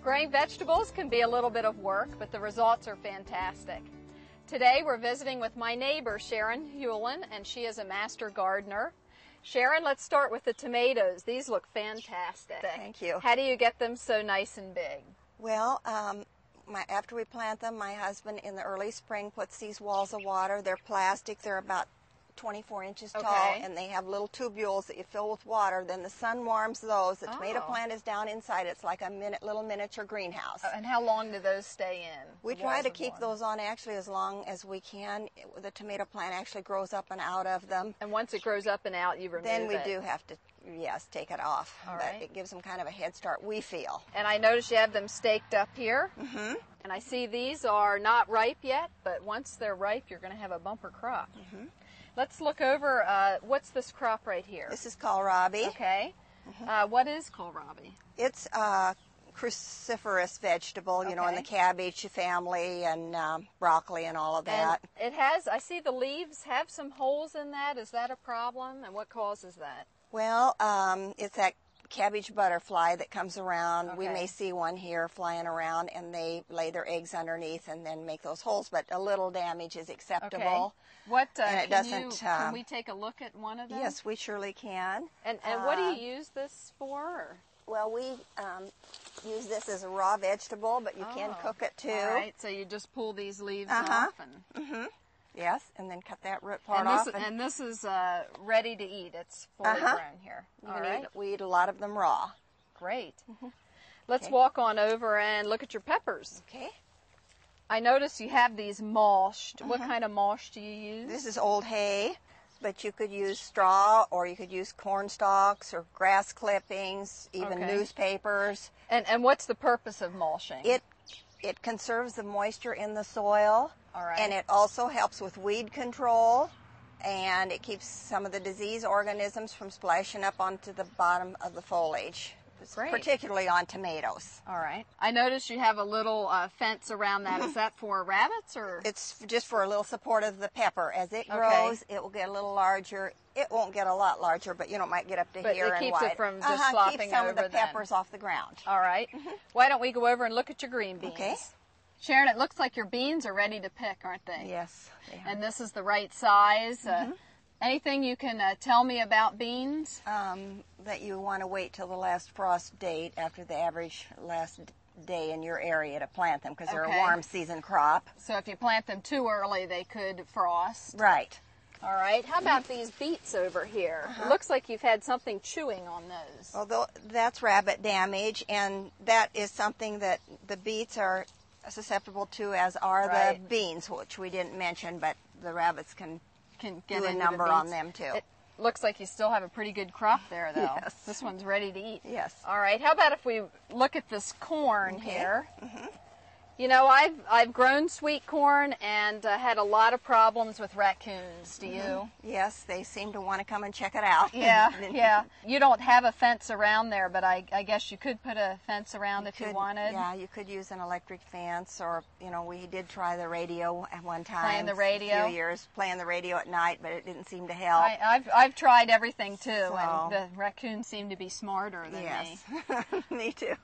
Growing vegetables can be a little bit of work, but the results are fantastic. Today we're visiting with my neighbor Sharon Hewlin, and she is a master gardener. Sharon, let's start with the tomatoes. These look fantastic. Thank you. How do you get them so nice and big? Well, after we plant them, my husband in the early spring puts these walls of water. They're plastic. They're about 24 inches tall, and they have little tubules that you fill with water. Then the sun warms those. The tomato plant is down inside. It's like a little miniature greenhouse. And how long do those stay in? We try to keep those on actually as long as we can. The tomato plant actually grows up and out of them. And once it grows up and out, you remove it? Then we do have to, yes, take it off. All but right. it gives them kind of a head start, we feel. And I notice you have them staked up here. Mm-hmm. And I see these are not ripe yet, but once they're ripe, you're going to have a bumper crop. Mm-hmm. Let's look over, what's this crop right here? This is kohlrabi. Okay. What is kohlrabi? It's a cruciferous vegetable, you know, in the cabbage family and broccoli and all of that. And it has, I see the leaves have some holes in that. Is that a problem? And what causes that? Well, it's that cabbage butterfly that comes around. We may see one here flying around, and they lay their eggs underneath and then make those holes, but a little damage is acceptable. Okay. What, and it doesn't, can we take a look at one of them? Yes, we surely can. And what do you use this for? Or? Well, we use this as a raw vegetable, but you can cook it too. All right, so you just pull these leaves off and... Yes, and then cut that root part off. And this is ready to eat. It's fully grown here. We eat a lot of them raw. Great. Let's walk on over and look at your peppers. Okay. I notice you have these mulched. What kind of mulch do you use? This is old hay, but you could use straw, or you could use corn stalks or grass clippings, even newspapers. And what's the purpose of mulching? It conserves the moisture in the soil. All right. And it also helps with weed control, and it keeps some of the disease organisms from splashing up onto the bottom of the foliage, particularly on tomatoes. All right. I notice you have a little fence around that. Is that for rabbits or? It's just for a little support of the pepper. As it grows, it will get a little larger. It won't get a lot larger, but it might get up to here and wide. But it keeps it from just flopping over. Keeps some of the peppers off the ground. All right. Why don't we go over and look at your green beans? Okay. Sharon, it looks like your beans are ready to pick, aren't they? Yes, they are. And this is the right size. Anything you can tell me about beans? That you want to wait till the last frost date after the average last day in your area to plant them, because they're a warm season crop. So if you plant them too early, they could frost. Right. All right. How about these beets over here? It looks like you've had something chewing on those. Although that's rabbit damage, and that is something that the beets are susceptible to, as are the beans, which we didn't mention, but the rabbits can get do a number on them too. It looks like you still have a pretty good crop there, though. Yes. This one's ready to eat. Yes. All right. How about if we look at this corn here? You know, I've grown sweet corn and had a lot of problems with raccoons. Do you? Yes, they seem to want to come and check it out. Yeah. You don't have a fence around there, but I guess you could put a fence around if you wanted. Yeah, you could use an electric fence, or, you know, we did try the radio at one time. Playing the radio? A few years, playing the radio at night, but it didn't seem to help. I've tried everything too, and the raccoons seem to be smarter than me. Me too.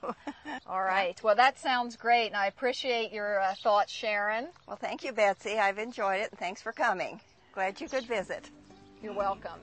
All right. Well, that sounds great, and I appreciate your thoughts, Sharon. Well, thank you, Betsy. I've enjoyed it, and thanks for coming. Glad you could visit. You're welcome.